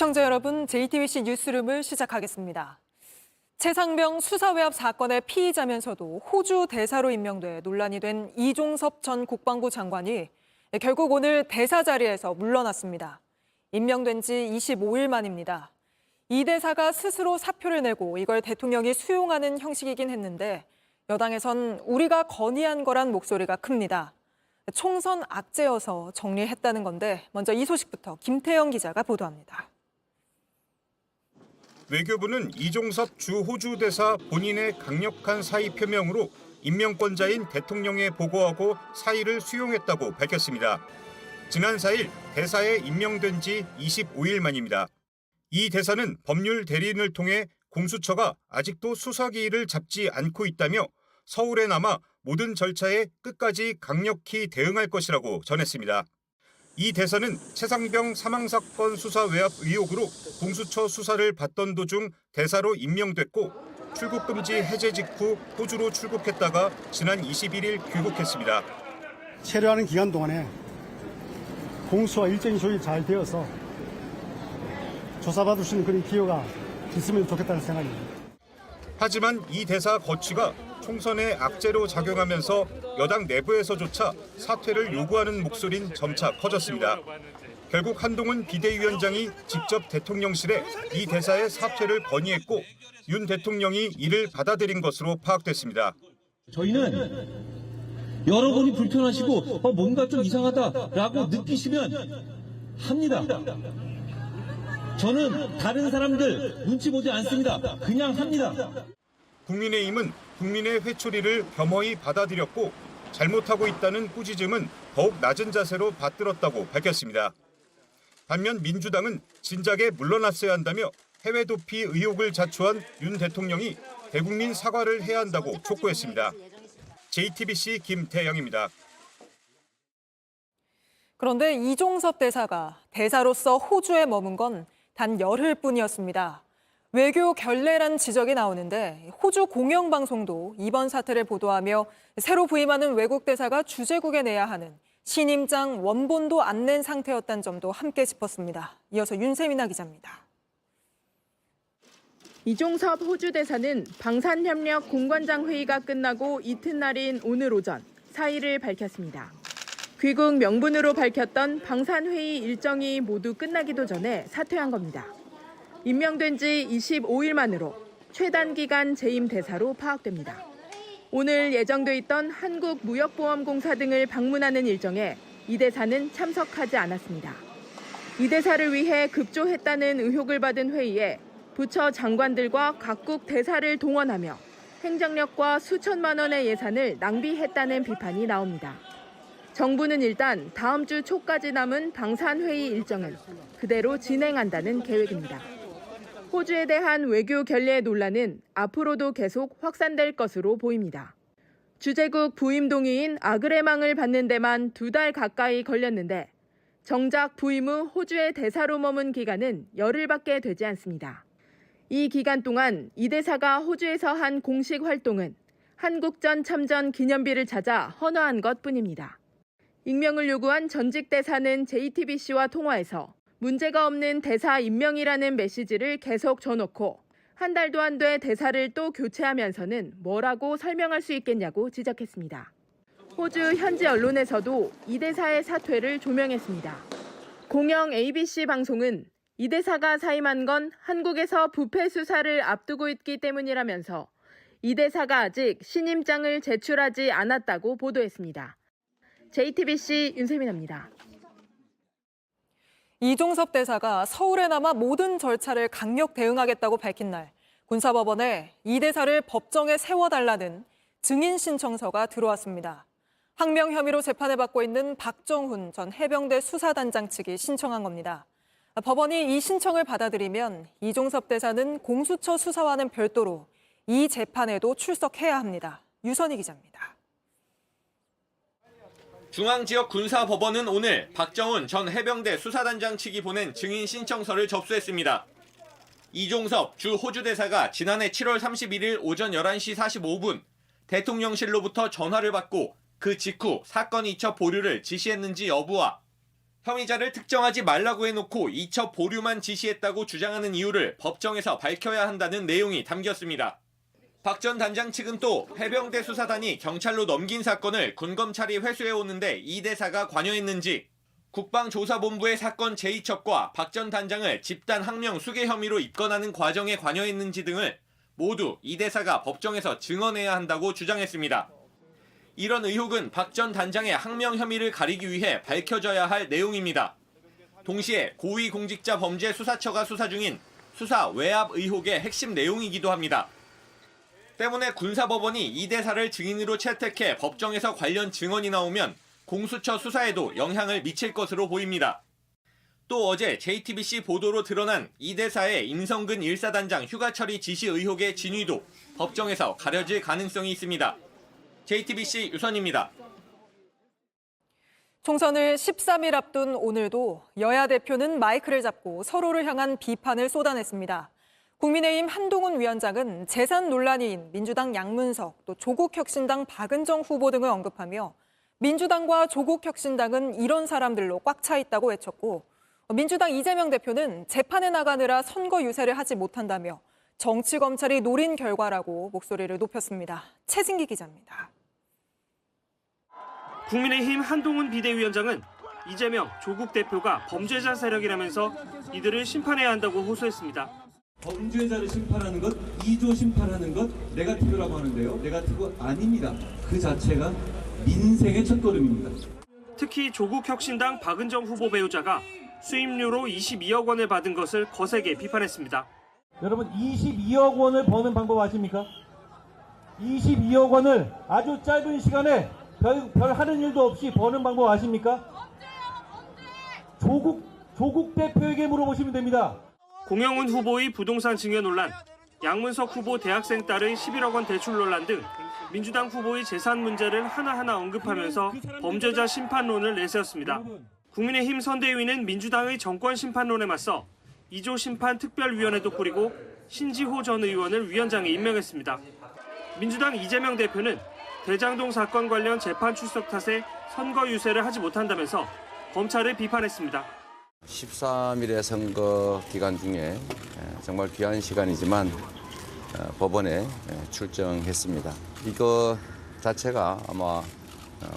시청자 여러분, JTBC 뉴스룸을 시작하겠습니다. 최상병 수사외압 사건의 피의자면서도 호주 대사로 임명돼 논란이 된 이종섭 전 국방부 장관이 결국 오늘 대사 자리에서 물러났습니다. 임명된 지 25일 만입니다. 이 대사가 스스로 사표를 내고 이걸 대통령이 수용하는 형식이긴 했는데 여당에선 우리가 건의한 거란 목소리가 큽니다. 총선 악재여서 정리했다는 건데 먼저 이 소식부터 김태영 기자가 보도합니다. 외교부는 이종섭 주 호주 대사 본인의 강력한 사의 표명으로 임명권자인 대통령에 보고하고 사의를 수용했다고 밝혔습니다. 지난 4일 대사에 임명된 지 25일 만입니다. 이 대사는 법률 대리인을 통해 공수처가 아직도 수사 기일을 잡지 않고 있다며 서울에 남아 모든 절차에 끝까지 강력히 대응할 것이라고 전했습니다. 이 대사는 최상병 사망사건 수사 외압 의혹으로 공수처 수사를 받던 도중 대사로 임명됐고 출국금지 해제 직후 호주로 출국했다가 지난 21일 귀국했습니다. 체류하는 기간 동안에 공수와 일정이 조율이 잘 되어서 조사받을 수 있는 그런 기회가 있으면 좋겠다는 생각입니다. 하지만 이 대사 거취가 총선의 악재로 작용하면서 여당 내부에서조차 사퇴를 요구하는 목소리는 점차 커졌습니다. 결국 한동훈 비대위원장이 직접 대통령실에 이 대사의 사퇴를 건의했고 윤 대통령이 이를 받아들인 것으로 파악됐습니다. 저희는 여러분이 불편하시고 뭔가 좀 이상하다라고 느끼시면 합니다. 저는 다른 사람들 눈치 보지 않습니다. 그냥 합니다. 국민의힘은 국민의 회초리를 겸허히 받아들였고 잘못하고 있다는 꾸짖음은 더욱 낮은 자세로 받들었다고 밝혔습니다. 반면 민주당은 진작에 물러났어야 한다며 해외 도피 의혹을 자초한 윤 대통령이 대국민 사과를 해야 한다고 촉구했습니다. JTBC 김태영입니다. 그런데 이종섭 대사가 대사로서 호주에 머문 건 단 열흘 뿐이었습니다. 외교 결례란 지적이 나오는데 호주 공영방송도 이번 사태를 보도하며 새로 부임하는 외국 대사가 주재국에 내야 하는 신임장 원본도 안 낸 상태였다는 점도 함께 짚었습니다. 이어서 윤세민아 기자입니다. 이종섭 호주 대사는 방산협력 공관장 회의가 끝나고 이튿날인 오늘 오전 사의를 밝혔습니다. 귀국 명분으로 밝혔던 방산회의 일정이 모두 끝나기도 전에 사퇴한 겁니다. 임명된 지 25일 만으로 최단 기간 재임 대사로 파악됩니다. 오늘 예정돼 있던 한국무역보험공사 등을 방문하는 일정에 이 대사는 참석하지 않았습니다. 이 대사를 위해 급조했다는 의혹을 받은 회의에 부처 장관들과 각국 대사를 동원하며 행정력과 수천만 원의 예산을 낭비했다는 비판이 나옵니다. 정부는 일단 다음 주 초까지 남은 방산회의 일정은 그대로 진행한다는 계획입니다. 호주에 대한 외교 결례 논란은 앞으로도 계속 확산될 것으로 보입니다. 주재국 부임 동의인 아그레망을 받는 데만 2달 가까이 걸렸는데 정작 부임 후 호주의 대사로 머문 기간은 열흘밖에 되지 않습니다. 이 기간 동안 이 대사가 호주에서 한 공식 활동은 한국전 참전 기념비를 찾아 헌화한 것뿐입니다. 익명을 요구한 전직 대사는 JTBC와 통화에서 문제가 없는 대사 임명이라는 메시지를 계속 줘놓고 한 달도 안 돼 대사를 또 교체하면서는 뭐라고 설명할 수 있겠냐고 지적했습니다. 호주 현지 언론에서도 이 대사의 사퇴를 조명했습니다. 공영 ABC 방송은 이 대사가 사임한 건 한국에서 부패 수사를 앞두고 있기 때문이라면서 이 대사가 아직 신임장을 제출하지 않았다고 보도했습니다. JTBC 윤세민입니다. 이종섭 대사가 서울에 남아 모든 절차를 강력 대응하겠다고 밝힌 날 군사법원에 이 대사를 법정에 세워달라는 증인 신청서가 들어왔습니다. 항명 혐의로 재판을 받고 있는 박정훈 전 해병대 수사단장 측이 신청한 겁니다. 법원이 이 신청을 받아들이면 이종섭 대사는 공수처 수사와는 별도로 이 재판에도 출석해야 합니다. 유선희 기자입니다. 중앙지역군사법원은 오늘 박정훈 전 해병대 수사단장 측이 보낸 증인 신청서를 접수했습니다. 이종섭 주 호주 대사가 지난해 7월 31일 오전 11시 45분 대통령실로부터 전화를 받고 그 직후 사건 이첩 보류를 지시했는지 여부와 혐의자를 특정하지 말라고 해놓고 이첩 보류만 지시했다고 주장하는 이유를 법정에서 밝혀야 한다는 내용이 담겼습니다. 박 전 단장 측은 또 해병대 수사단이 경찰로 넘긴 사건을 군검찰이 회수해오는데 이 대사가 관여했는지, 국방조사본부의 사건 제2첩과 박 전 단장을 집단 항명 수괴 혐의로 입건하는 과정에 관여했는지 등을 모두 이 대사가 법정에서 증언해야 한다고 주장했습니다. 이런 의혹은 박 전 단장의 항명 혐의를 가리기 위해 밝혀져야 할 내용입니다. 동시에 고위공직자범죄수사처가 수사 중인 수사 외압 의혹의 핵심 내용이기도 합니다. 때문에 군사법원이 이 대사를 증인으로 채택해 법정에서 관련 증언이 나오면 공수처 수사에도 영향을 미칠 것으로 보입니다. 또 어제 JTBC 보도로 드러난 이 대사의 임성근 1사단장 휴가 처리 지시 의혹의 진위도 법정에서 가려질 가능성이 있습니다. JTBC 유선입니다. 총선을 13일 앞둔 오늘도 여야 대표는 마이크를 잡고 서로를 향한 비판을 쏟아냈습니다. 국민의힘 한동훈 위원장은 재산 논란인 민주당 양문석, 또 조국혁신당 박은정 후보 등을 언급하며 민주당과 조국혁신당은 이런 사람들로 꽉 차 있다고 외쳤고, 민주당 이재명 대표는 재판에 나가느라 선거 유세를 하지 못한다며 정치검찰이 노린 결과라고 목소리를 높였습니다. 최진기 기자입니다. 국민의힘 한동훈 비대위원장은 이재명, 조국 대표가 범죄자 세력이라면서 이들을 심판해야 한다고 호소했습니다. 범죄자를 심판하는 것, 2조 심판하는 것 네거티브라고 하는데요. 네거티브 아닙니다. 그 자체가 민생의 첫걸음입니다. 특히 조국혁신당 박은정 후보 배우자가 수임료로 22억 원을 받은 것을 거세게 비판했습니다. 여러분 22억 원을 버는 방법 아십니까? 22억 원을 아주 짧은 시간에 별 하는 일도 없이 버는 방법 아십니까? 조국 대표에게 물어보시면 됩니다. 공영훈 후보의 부동산 증여 논란, 양문석 후보 대학생 딸의 11억 원 대출 논란 등 민주당 후보의 재산 문제를 하나하나 언급하면서 범죄자 심판론을 내세웠습니다. 국민의힘 선대위는 민주당의 정권 심판론에 맞서 2조 심판 특별위원회도 꾸리고 신지호 전 의원을 위원장에 임명했습니다. 민주당 이재명 대표는 대장동 사건 관련 재판 출석 탓에 선거 유세를 하지 못한다면서 검찰을 비판했습니다. 13일의 선거 기간 중에 정말 귀한 시간이지만 법원에 출정했습니다. 이거 자체가 아마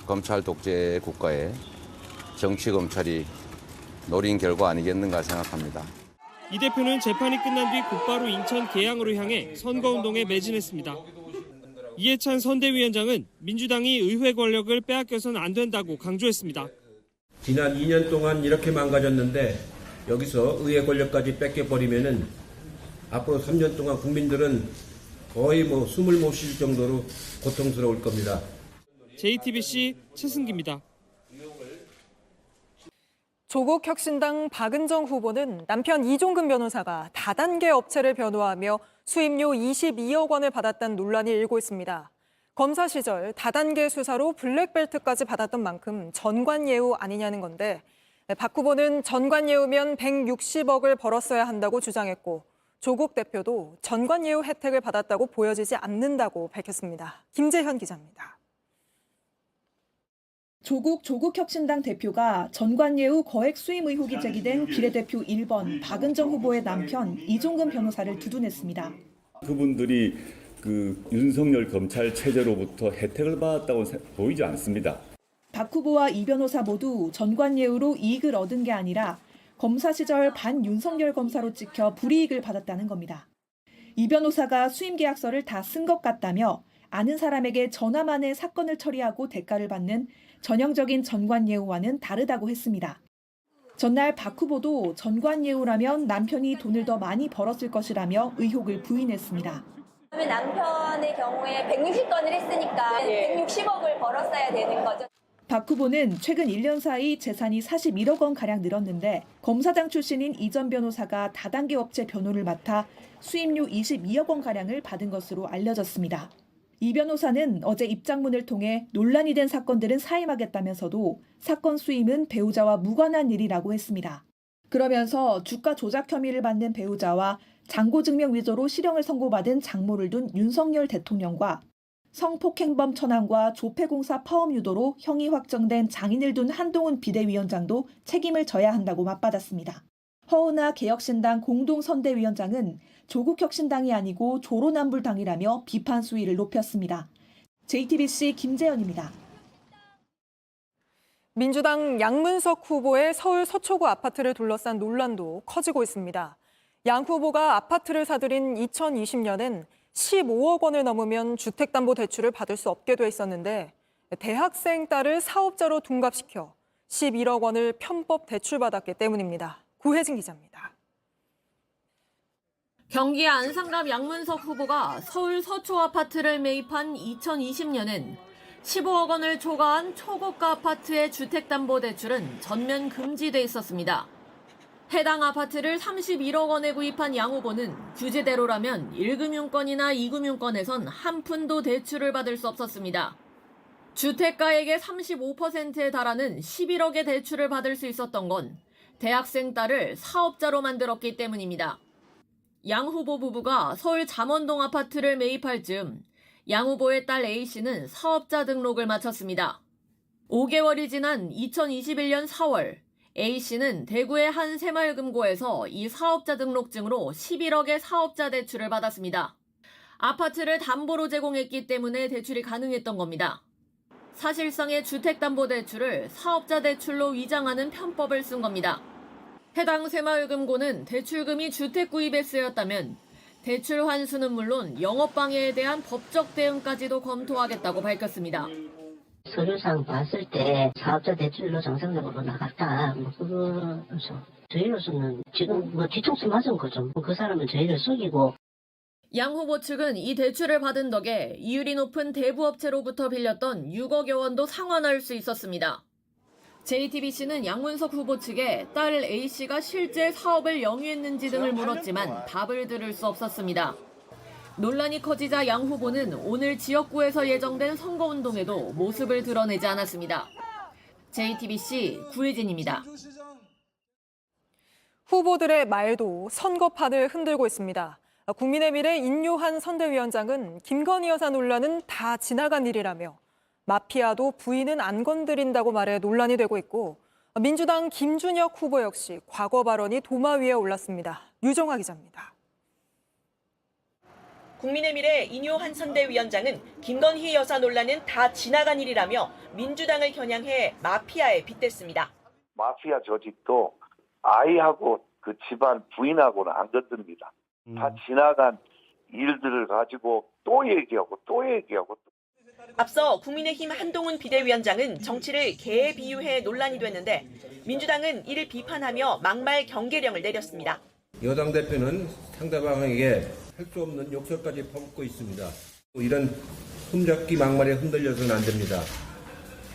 검찰 독재 국가에 정치 검찰이 노린 결과 아니겠는가 생각합니다. 이 대표는 재판이 끝난 뒤 곧바로 인천 계양으로 향해 선거운동에 매진했습니다. 이해찬 선대위원장은 민주당이 의회 권력을 빼앗겨서는 안 된다고 강조했습니다. 지난 2년 동안 이렇게 망가졌는데 여기서 의회 권력까지 뺏겨버리면은 앞으로 3년 동안 국민들은 거의 숨을 못 쉴 정도로 고통스러울 겁니다. JTBC 최승기입니다. 조국혁신당 박은정 후보는 남편 이종근 변호사가 다단계 업체를 변호하며 수임료 22억 원을 받았다는 논란이 일고 있습니다. 검사 시절 다단계 수사로 블랙벨트까지 받았던 만큼 전관예우 아니냐는 건데, 박 후보는 전관예우면 160억을 벌었어야 한다고 주장했고, 조국 대표도 전관예우 혜택을 받았다고 보여지지 않는다고 밝혔습니다. 김재현 기자입니다. 조국혁신당 대표가 전관예우 거액 수임 의혹이 제기된 비례대표 1번 박은정 후보의 남편 이종근 변호사를 두둔했습니다. 그분들이 윤석열 검찰 체제로부터 혜택을 받았다고 보이지 않습니다. 박 후보와 이 변호사 모두 전관예우로 이익을 얻은 게 아니라 검사 시절 반윤석열 검사로 찍혀 불이익을 받았다는 겁니다. 이 변호사가 수임 계약서를 다 쓴 것 같다며 아는 사람에게 전화만 해 사건을 처리하고 대가를 받는 전형적인 전관예우와는 다르다고 했습니다. 전날 박 후보도 전관예우라면 남편이 돈을 더 많이 벌었을 것이라며 의혹을 부인했습니다. 남편의 경우에 160건을 했으니까 160억을 벌었어야 되는 거죠. 박 후보는 최근 1년 사이 재산이 41억 원가량 늘었는데 검사장 출신인 이 전 변호사가 다단계 업체 변호를 맡아 수임료 22억 원가량을 받은 것으로 알려졌습니다. 이 변호사는 어제 입장문을 통해 논란이 된 사건들은 사임하겠다면서도 사건 수임은 배우자와 무관한 일이라고 했습니다. 그러면서 주가 조작 혐의를 받는 배우자와 장고증명 위조로 실형을 선고받은 장모를 둔 윤석열 대통령과 성폭행범 천황과 조폐공사 파업 유도로 형이 확정된 장인을 둔 한동훈 비대위원장도 책임을 져야 한다고 맞받았습니다. 허은하 개혁신당 공동선대위원장은 조국혁신당이 아니고 조로남불당이라며 비판 수위를 높였습니다. JTBC 김재현입니다. 민주당 양문석 후보의 서울 서초구 아파트를 둘러싼 논란도 커지고 있습니다. 양 후보가 아파트를 사들인 2020년엔 15억 원을 넘으면 주택담보대출을 받을 수 없게 돼 있었는데 대학생 딸을 사업자로 둔갑시켜 11억 원을 편법 대출받았기 때문입니다. 구혜진 기자입니다. 경기 안산갑 양문석 후보가 서울 서초 아파트를 매입한 2020년엔 15억 원을 초과한 초고가 아파트의 주택담보대출은 전면 금지돼 있었습니다. 해당 아파트를 31억 원에 구입한 양 후보는 규제대로라면 1금융권이나 2금융권에선 한 푼도 대출을 받을 수 없었습니다. 주택가액의 35%에 달하는 11억의 대출을 받을 수 있었던 건 대학생 딸을 사업자로 만들었기 때문입니다. 양 후보 부부가 서울 잠원동 아파트를 매입할 즈음 양 후보의 딸 A씨는 사업자 등록을 마쳤습니다. 5개월이 지난 2021년 4월 A씨는 대구의 한 새마을금고에서 이 사업자 등록증으로 11억의 사업자 대출을 받았습니다. 아파트를 담보로 제공했기 때문에 대출이 가능했던 겁니다. 사실상의 주택담보대출을 사업자 대출로 위장하는 편법을 쓴 겁니다. 해당 새마을금고는 대출금이 주택 구입에 쓰였다면 대출 환수는 물론 영업방해에 대한 법적 대응까지도 검토하겠다고 밝혔습니다. 서류상 봤을 때 사업자 대출로 정상적으로 나갔다. 그거죠. 저희로서는 지금 뒤통수 맞은 거죠. 그 사람은 저희를 속이고. 양 후보 측은 이 대출을 받은 덕에 이율이 높은 대부업체로부터 빌렸던 6억여 원도 상환할 수 있었습니다. JTBC는 양문석 후보 측에 딸 A씨가 실제 사업을 영위했는지 등을 물었지만 답을 들을 수 없었습니다. 논란이 커지자 양 후보는 오늘 지역구에서 예정된 선거운동에도 모습을 드러내지 않았습니다. JTBC 구혜진입니다. 후보들의 말도 선거판을 흔들고 있습니다. 국민의미래 인요한 선대위원장은 김건희 여사 논란은 다 지나간 일이라며 마피아도 부인은 안 건드린다고 말해 논란이 되고 있고 민주당 김준혁 후보 역시 과거 발언이 도마 위에 올랐습니다. 유정화 기자입니다. 국민의미래 인요한 선대위원장은 김건희 여사 논란은 다 지나간 일이라며 민주당을 겨냥해 마피아에 빗댔습니다. 마피아 조직도 아이하고 그 집안 부인하고는 안 건듭니다. 다 지나간 일들을 가지고 또 얘기하고 또 얘기하고. 앞서 국민의힘 한동훈 비대위원장은 정치를 개에 비유해 논란이 됐는데 민주당은 이를 비판하며 막말 경계령을 내렸습니다. 여당 대표는 상대방에게 할 수 없는 욕설까지 퍼붓고 있습니다. 이런 흠잡기 막말에 흔들려서는 안 됩니다.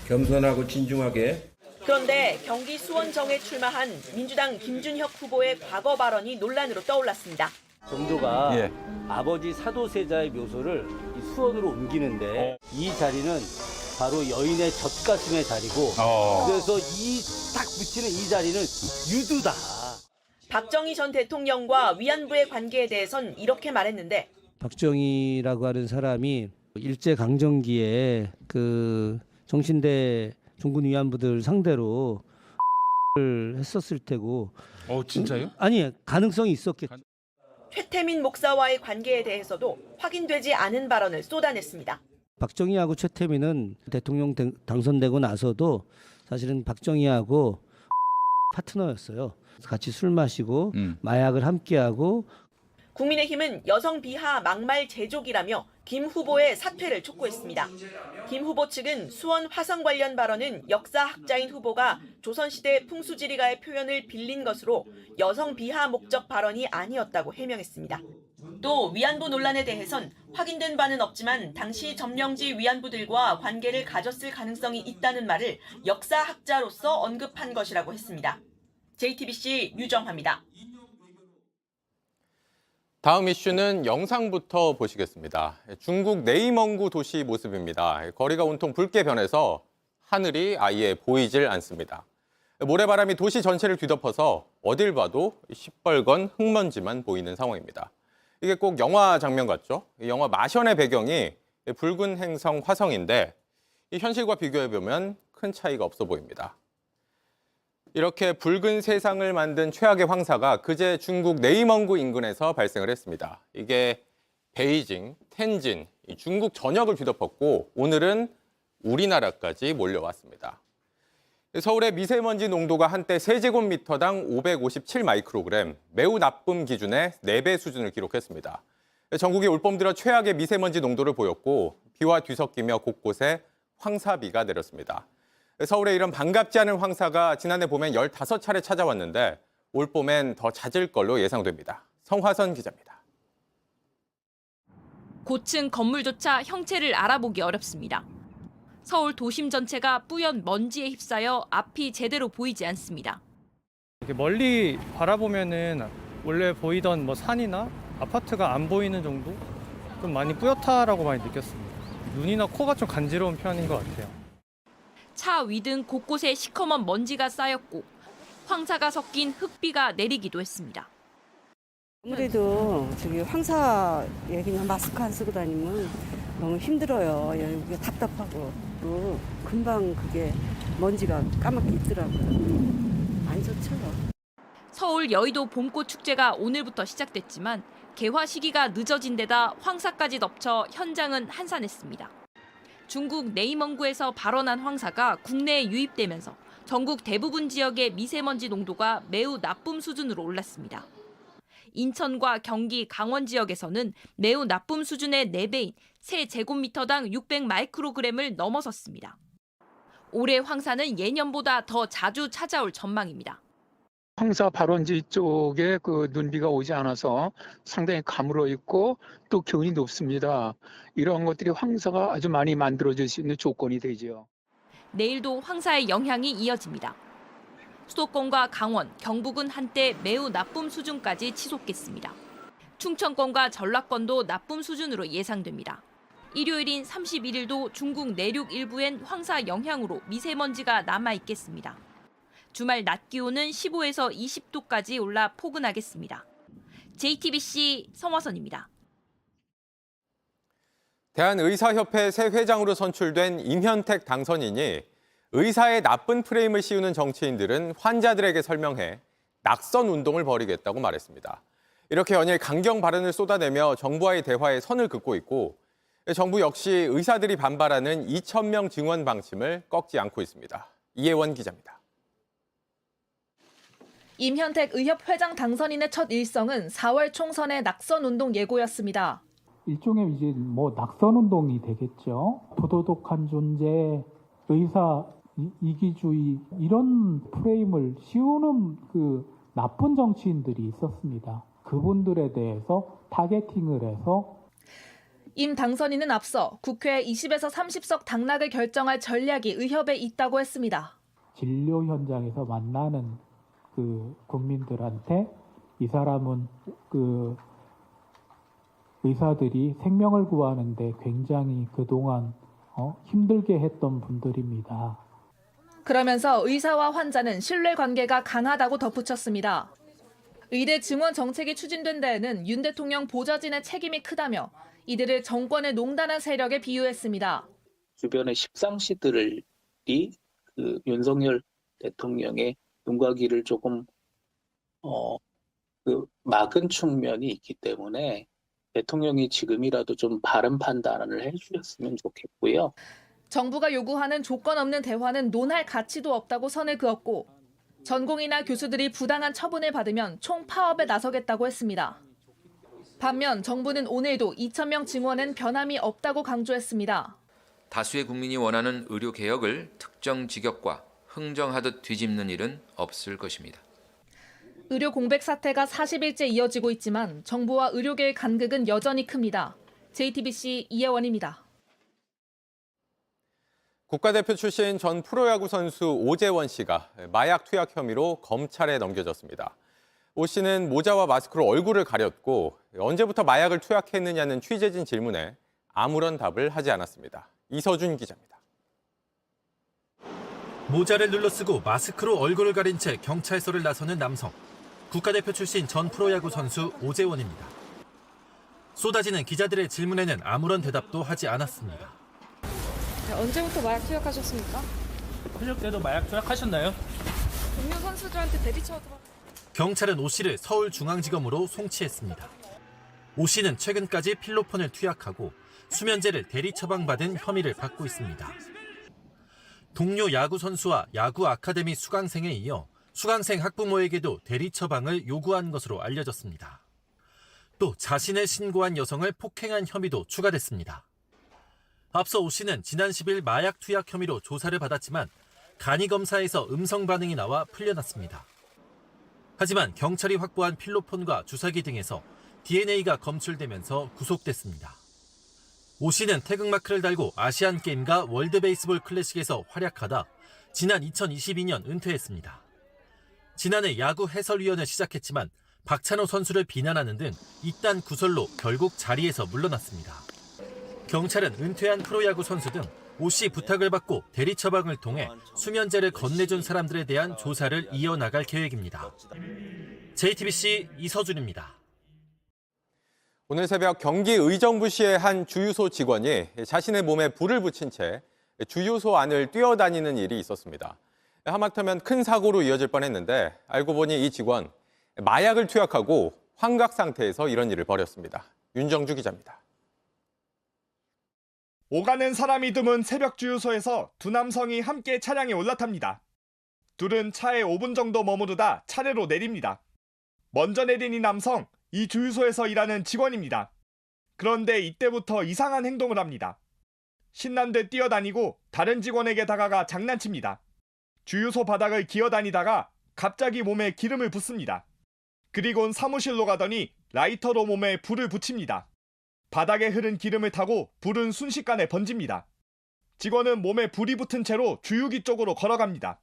겸손하고 진중하게. 그런데 경기 수원정에 출마한 민주당 김준혁 후보의 과거 발언이 논란으로 떠올랐습니다. 정도가 아버지 사도세자의 묘소를 이 수원으로 옮기는데 이 자리는 바로 여인의 젖가슴의 자리고 그래서 이 딱 붙이는 이 자리는 유두다. 박정희 전 대통령과 위안부의 관계에 대해선 이렇게 말했는데 박정희라고 하는 사람이 일제강점기에 그 정신대 종군 위안부들 상대로 를 했었을 테고. 진짜요? 아니 가능성이 있었겠죠. 최태민 목사와의 관계에 대해서도 확인되지 않은 발언을 쏟아냈습니다. 박정희하고 최태민은 대통령 당선되고 나서도 사실은 박정희하고 파트너였어요. 같이 술 마시고 마약을 함께하고. 국민의힘은 여성 비하 막말 제조기라며 김 후보의 사퇴를 촉구했습니다. 김 후보 측은 수원 화성 관련 발언은 역사학자인 후보가 조선시대 풍수지리가의 표현을 빌린 것으로 여성 비하 목적 발언이 아니었다고 해명했습니다. 또 위안부 논란에 대해선 확인된 바는 없지만 당시 점령지 위안부들과 관계를 가졌을 가능성이 있다는 말을 역사학자로서 언급한 것이라고 했습니다. JTBC 유정화입니다. 다음 이슈는 영상부터 보시겠습니다. 중국 네이멍구 도시 모습입니다. 거리가 온통 붉게 변해서 하늘이 아예 보이질 않습니다. 모래바람이 도시 전체를 뒤덮어서 어딜 봐도 시뻘건 흙먼지만 보이는 상황입니다. 이게 꼭 영화 장면 같죠? 영화 마션의 배경이 붉은 행성 화성인데 이 현실과 비교해보면 큰 차이가 없어 보입니다. 이렇게 붉은 세상을 만든 최악의 황사가 그제 중국 네이멍구 인근에서 발생을 했습니다. 이게 베이징, 텐진, 중국 전역을 뒤덮었고 오늘은 우리나라까지 몰려왔습니다. 서울의 미세먼지 농도가 한때 세제곱미터당 557 마이크로그램, 매우 나쁨 기준의 4배 수준을 기록했습니다. 전국이 올봄 들어 최악의 미세먼지 농도를 보였고 비와 뒤섞이며 곳곳에 황사비가 내렸습니다. 서울에 이런 반갑지 않은 황사가 지난해 봄엔 15차례 찾아왔는데 올봄엔 더 잦을 걸로 예상됩니다. 성화선 기자입니다. 고층 건물조차 형체를 알아보기 어렵습니다. 서울 도심 전체가 뿌연 먼지에 휩싸여 앞이 제대로 보이지 않습니다. 이렇게 멀리 바라보면은 원래 보이던 뭐 산이나 아파트가 안 보이는 정도? 좀 많이 뿌옇다라고 많이 느꼈습니다. 눈이나 코가 좀 간지러운 편인 것 같아요. 차 위 등 곳곳에 시커먼 먼지가 쌓였고 황사가 섞인 흙비가 내리기도 했습니다. 아무래도 저기 황사 그냥 마스크 안 쓰고 다니면 너무 힘들어요. 여기 답답하고 또 금방 그게 먼지가 까맣게 있더라고요. 안 좋죠. 서울 여의도 봄꽃 축제가 오늘부터 시작됐지만 개화 시기가 늦어진 데다 황사까지 덮쳐 현장은 한산했습니다. 중국 네이멍구에서 발원한 황사가 국내에 유입되면서 전국 대부분 지역의 미세먼지 농도가 매우 나쁨 수준으로 올랐습니다. 인천과 경기, 강원 지역에서는 매우 나쁨 수준의 4배인 세제곱미터당 600 마이크로그램을 넘어섰습니다. 올해 황사는 예년보다 더 자주 찾아올 전망입니다. 황사 발원지 쪽에 그 눈비가 오지 않아서 상당히 가물어 있고 또 기온이 높습니다. 이런 것들이 황사가 아주 많이 만들어질 수 있는 조건이 되죠. 내일도 황사의 영향이 이어집니다. 수도권과 강원, 경북은 한때 매우 나쁨 수준까지 치솟겠습니다. 충청권과 전라권도 나쁨 수준으로 예상됩니다. 일요일인 31일도 중국 내륙 일부엔 황사 영향으로 미세먼지가 남아있겠습니다. 주말 낮 기온은 15에서 20도까지 올라 포근하겠습니다. JTBC 성화선입니다. 대한의사협회 새 회장으로 선출된 임현택 당선인이 의사의 나쁜 프레임을 씌우는 정치인들은 환자들에게 설명해 낙선 운동을 벌이겠다고 말했습니다. 이렇게 연일 강경 발언을 쏟아내며 정부와의 대화에 선을 긋고 있고 정부 역시 의사들이 반발하는 2,000명 증원 방침을 꺾지 않고 있습니다. 이혜원 기자입니다. 임현택 의협회장 당선인의 첫 일성은 4월 총선의 낙선 운동 예고였습니다. 일종의 이제 뭐 낙선 운동이 되겠죠. 부도덕한 존재, 의사 이기주의 이런 프레임을 씌우는 그 나쁜 정치인들이 있었습니다. 그분들에 대해서 타겟팅을 해서 임 당선인은 앞서 국회 20에서 30석 당락을 결정할 전략이 의협에 있다고 했습니다. 진료 현장에서 만나는 그 국민들한테 이 사람은 그 의사들이 생명을 구하는데 굉장히 그동안 힘들게 했던 분들입니다. 그러면서 의사와 환자는 신뢰관계가 강하다고 덧붙였습니다. 의대 증원 정책이 추진된 데에는 윤 대통령 보좌진의 책임이 크다며 이들을 정권을 농단한 세력에 비유했습니다. 주변의 십상시들이 그 윤석열 대통령의 눈과 귀를 조금 막은 측면이 있기 때문에 대통령이 지금이라도 좀 바른 판단을 해주셨으면 좋겠고요. 정부가 요구하는 조건 없는 대화는 논할 가치도 없다고 선을 그었고 전공의나 교수들이 부당한 처분을 받으면 총파업에 나서겠다고 했습니다. 반면 정부는 오늘도 2,000명 증원은 변함이 없다고 강조했습니다. 다수의 국민이 원하는 의료 개혁을 특정 직역과 흥정하듯 뒤집는 일은 없을 것입니다. 의료 공백 사태가 40일째 이어지고 있지만 정부와 의료계의 간극은 여전히 큽니다. JTBC 이혜원입니다. 국가대표 출신 전 프로야구 선수 오재원 씨가 마약 투약 혐의로 검찰에 넘겨졌습니다. 오 씨는 모자와 마스크로 얼굴을 가렸고 언제부터 마약을 투약했느냐는 취재진 질문에 아무런 답을 하지 않았습니다. 이서준 기자입니다. 모자를 눌러쓰고 마스크로 얼굴을 가린 채 경찰서를 나서는 남성. 국가대표 출신 전 프로야구 선수 오재원입니다. 쏟아지는 기자들의 질문에는 아무런 대답도 하지 않았습니다. 언제부터 마약 투약하셨습니까? 현역 때도 마약 투약하셨나요? 동료 선수들한테 대리쳐 들어. 경찰은 오 씨를 서울중앙지검으로 송치했습니다. 오 씨는 최근까지 필로폰을 투약하고 수면제를 대리 처방받은 혐의를 받고 있습니다. 동료 야구 선수와 야구 아카데미 수강생에 이어 수강생 학부모에게도 대리 처방을 요구한 것으로 알려졌습니다. 또 자신을 신고한 여성을 폭행한 혐의도 추가됐습니다. 앞서 오 씨는 지난 10일 마약 투약 혐의로 조사를 받았지만 간이검사에서 음성 반응이 나와 풀려났습니다. 하지만 경찰이 확보한 필로폰과 주사기 등에서 DNA가 검출되면서 구속됐습니다. 오 씨는 태극마크를 달고 아시안게임과 월드베이스볼 클래식에서 활약하다 지난 2022년 은퇴했습니다. 지난해 야구 해설위원을 시작했지만 박찬호 선수를 비난하는 등 이딴 구설로 결국 자리에서 물러났습니다. 경찰은 은퇴한 프로야구 선수 등 오 씨 부탁을 받고 대리 처방을 통해 수면제를 건네준 사람들에 대한 조사를 이어나갈 계획입니다. JTBC 이서준입니다. 오늘 새벽 경기 의정부시의 한 주유소 직원이 자신의 몸에 불을 붙인 채 주유소 안을 뛰어다니는 일이 있었습니다. 하마터면 큰 사고로 이어질 뻔했는데 알고 보니 이 직원 마약을 투약하고 환각 상태에서 이런 일을 벌였습니다. 윤정주 기자입니다. 오가는 사람이 드문 새벽 주유소에서 두 남성이 함께 차량에 올라탑니다. 둘은 차에 5분 정도 머무르다 차례로 내립니다. 먼저 내린 이 남성, 이 주유소에서 일하는 직원입니다. 그런데 이때부터 이상한 행동을 합니다. 신난 듯 뛰어다니고 다른 직원에게 다가가 장난칩니다. 주유소 바닥을 기어다니다가 갑자기 몸에 기름을 붓습니다. 그리곤 사무실로 가더니 라이터로 몸에 불을 붙입니다. 바닥에 흐른 기름을 타고 불은 순식간에 번집니다. 직원은 몸에 불이 붙은 채로 주유기 쪽으로 걸어갑니다.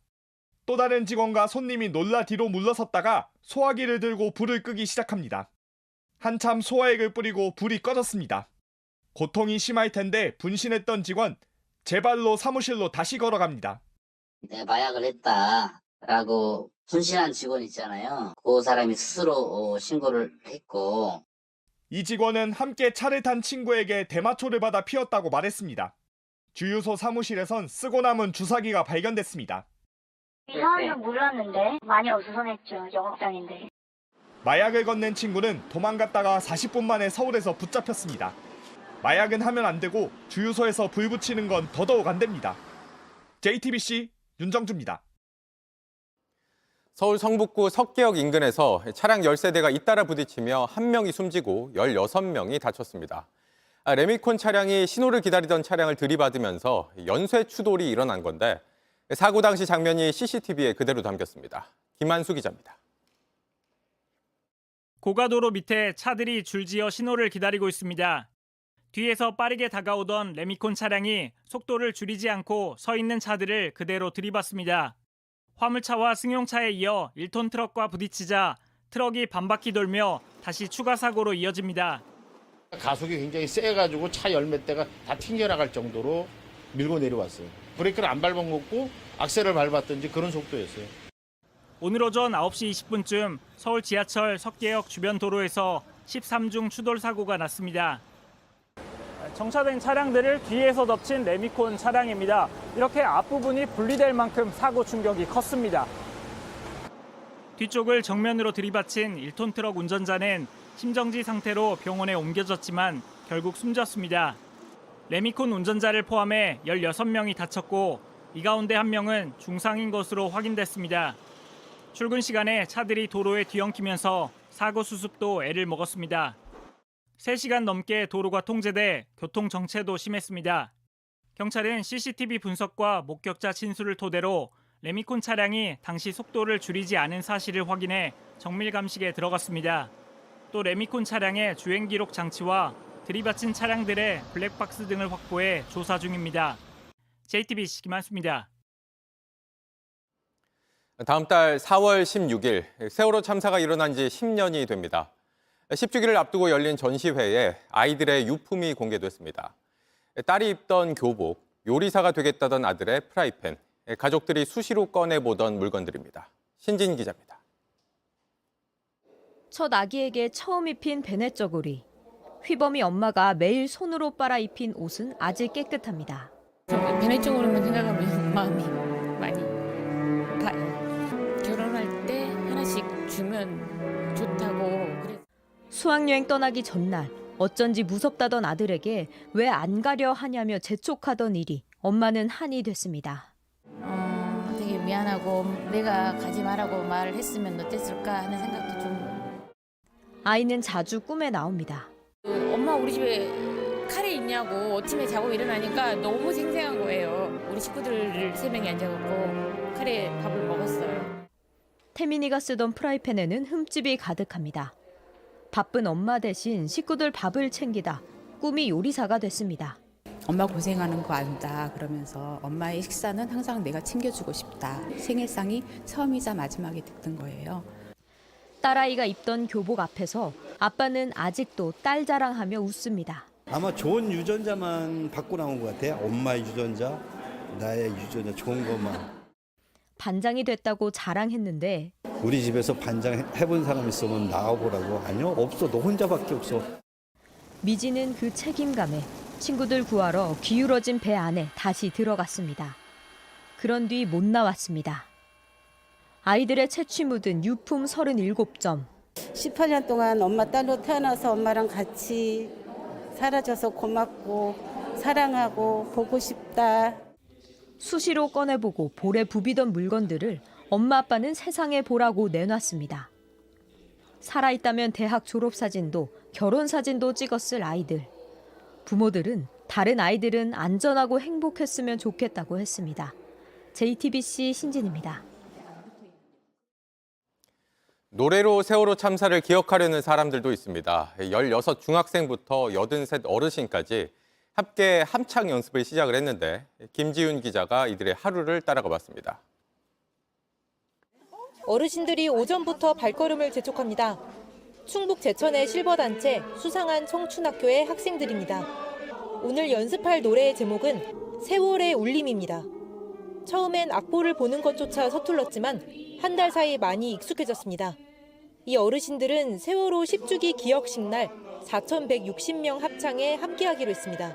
또 다른 직원과 손님이 놀라 뒤로 물러섰다가 소화기를 들고 불을 끄기 시작합니다. 한참 소화액을 뿌리고 불이 꺼졌습니다. 고통이 심할 텐데 분신했던 직원, 제 발로 사무실로 다시 걸어갑니다. 내 마약을 했다라고 분신한 직원 있잖아요. 그 사람이 스스로 신고를 했고, 이 직원은 함께 차를 탄 친구에게 대마초를 받아 피웠다고 말했습니다. 주유소 사무실에선 쓰고 남은 주사기가 발견됐습니다. 이상한 건 몰랐는데 많이 어수선했죠. 영업장인데. 마약을 건넨 친구는 도망갔다가 40분 만에 서울에서 붙잡혔습니다. 마약은 하면 안 되고 주유소에서 불 붙이는 건 더더욱 안 됩니다. JTBC 윤정주입니다. 서울 성북구 석계역 인근에서 차량 10세대가 잇따라 부딪히며 1명이 숨지고 16명이 다쳤습니다. 레미콘 차량이 신호를 기다리던 차량을 들이받으면서 연쇄 추돌이 일어난 건데 사고 당시 장면이 CCTV에 그대로 담겼습니다. 김한수 기자입니다. 고가도로 밑에 차들이 줄지어 신호를 기다리고 있습니다. 뒤에서 빠르게 다가오던 레미콘 차량이 속도를 줄이지 않고 서 있는 차들을 그대로 들이받습니다. 화물차와 승용차에 이어 1톤 트럭과 부딪히자 트럭이 반바퀴 돌며 다시 추가 사고로 이어집니다. 가속이 굉장히 세가지고 차 열 몇 대가 다 튕겨나갈 정도로 밀고 내려왔어요. 브레이크를 안 밟아먹고 악셀을 밟았든지 그런 속도였어요. 오늘 오전 9시 20분쯤 서울 지하철 석계역 주변 도로에서 13중 추돌 사고가 났습니다. 정차된 차량들을 뒤에서 덮친 레미콘 차량입니다. 이렇게 앞부분이 분리될 만큼 사고 충격이 컸습니다. 뒤쪽을 정면으로 들이받친 1톤 트럭 운전자는 심정지 상태로 병원에 옮겨졌지만 결국 숨졌습니다. 레미콘 운전자를 포함해 16명이 다쳤고 이 가운데 1명은 중상인 것으로 확인됐습니다. 출근 시간에 차들이 도로에 뒤엉키면서 사고 수습도 애를 먹었습니다. 3시간 넘게 도로가 통제돼 교통 정체도 심했습니다. 경찰은 CCTV 분석과 목격자 진술을 토대로 레미콘 차량이 당시 속도를 줄이지 않은 사실을 확인해 정밀 감식에 들어갔습니다. 또 레미콘 차량의 주행 기록 장치와 들이받친 차량들의 블랙박스 등을 확보해 조사 중입니다. JTBC 김한수입니다. 다음 달 4월 16일 세월호 참사가 일어난 지 10년이 됩니다. 10주기를 앞두고 열린 전시회에 아이들의 유품이 공개됐습니다. 딸이 입던 교복, 요리사가 되겠다던 아들의 프라이팬, 가족들이 수시로 꺼내보던 물건들입니다. 신진 기자입니다. 첫 아기에게 처음 입힌 베네 저고리. 휘범이 엄마가 매일 손으로 빨아 입힌 옷은 아직 깨끗합니다. 변해적으로만 생각하면 마음이 많이 아파요. 결혼할 때 하나씩 주면 좋다고. 수학여행 떠나기 전날 어쩐지 무섭다던 아들에게 왜 안 가려 하냐며 재촉하던 일이 엄마는 한이 됐습니다. 되게 미안하고 내가 가지 말라고 말을 했으면 어땠을까 하는 생각도 좀. 아이는 자주 꿈에 나옵니다. 엄마 우리 집에 카레 있냐고 아침에 자고 일어나니까 너무 생생한 거예요. 우리 식구들 3명이 앉아갖고 카레 밥을 먹었어요. 태민이가 쓰던 프라이팬에는 흠집이 가득합니다. 바쁜 엄마 대신 식구들 밥을 챙기다 꿈이 요리사가 됐습니다. 엄마 고생하는 거 안다 그러면서 엄마의 식사는 항상 내가 챙겨주고 싶다. 생일상이 처음이자 마지막이 됐던 거예요. 딸아이가 입던 교복 앞에서 아빠는 아직도 딸 자랑하며 웃습니다. 아마 좋은 유전자만 받고 나온 것 같아요. 엄마의 유전자, 나의 유전자 좋은 것만. 반장이 됐다고 자랑했는데 우리 집에서 반장 해본 사람 있으면 나와보라고. 아니요, 없어. 너 혼자밖에 없어. 미지는 그 책임감에 친구들 구하러 기울어진 배 안에 다시 들어갔습니다. 그런 뒤 못 나왔습니다. 아이들의 채취 묻은 유품 37점. 18년 동안 엄마 딸로 태어나서 엄마랑 같이 살아줘서 고맙고 사랑하고 보고 싶다. 수시로 꺼내보고 볼에 부비던 물건들을 엄마 아빠는 세상에 보라고 내놨습니다. 살아있다면 대학 졸업사진도 결혼사진도 찍었을 아이들. 부모들은 다른 아이들은 안전하고 행복했으면 좋겠다고 했습니다. JTBC 신진입니다. 노래로 세월호 참사를 기억하려는 사람들도 있습니다. 16 중학생부터 83 어르신까지 함께 합창 연습을 시작을 했는데 김지윤 기자가 이들의 하루를 따라가 봤습니다. 어르신들이 오전부터 발걸음을 재촉합니다. 충북 제천의 실버단체 수상한 청춘학교의 학생들입니다. 오늘 연습할 노래의 제목은 세월의 울림입니다. 처음엔 악보를 보는 것조차 서툴렀지만 한 달 사이 많이 익숙해졌습니다. 이 어르신들은 세월호 10주기 기억식 날 4,160명 합창에 함께하기로 했습니다.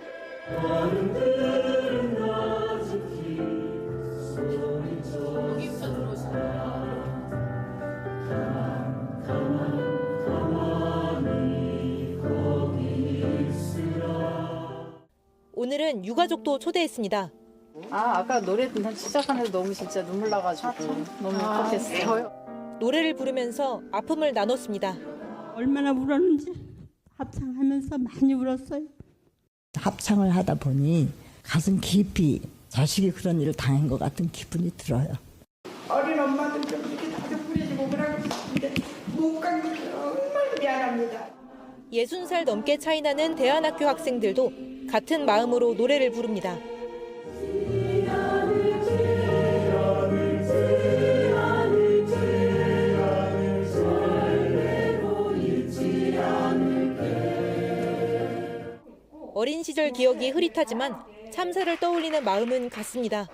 오늘은 유가족도 초대했습니다. 아까 노래 시작하는데 너무 진짜 눈물 나가지고 너무 행복했어요. 노래를 부르면서 아픔을 나눴습니다. 얼마나 울었는지 합창하면서 많이 울었어요. 합창을 하다 보니 가슴 깊이 자식이 그런 일을 당한 것 같은 기분이 들어요. 어린 엄마들 좀 이렇게 다들 뿌리시고 그러고 싶은데 못 간 게 정말 미안합니다. 60살 넘게 차이나는 대안학교 학생들도 같은 마음으로 노래를 부릅니다. 어린 시절 기억이 흐릿하지만 참사를 떠올리는 마음은 같습니다.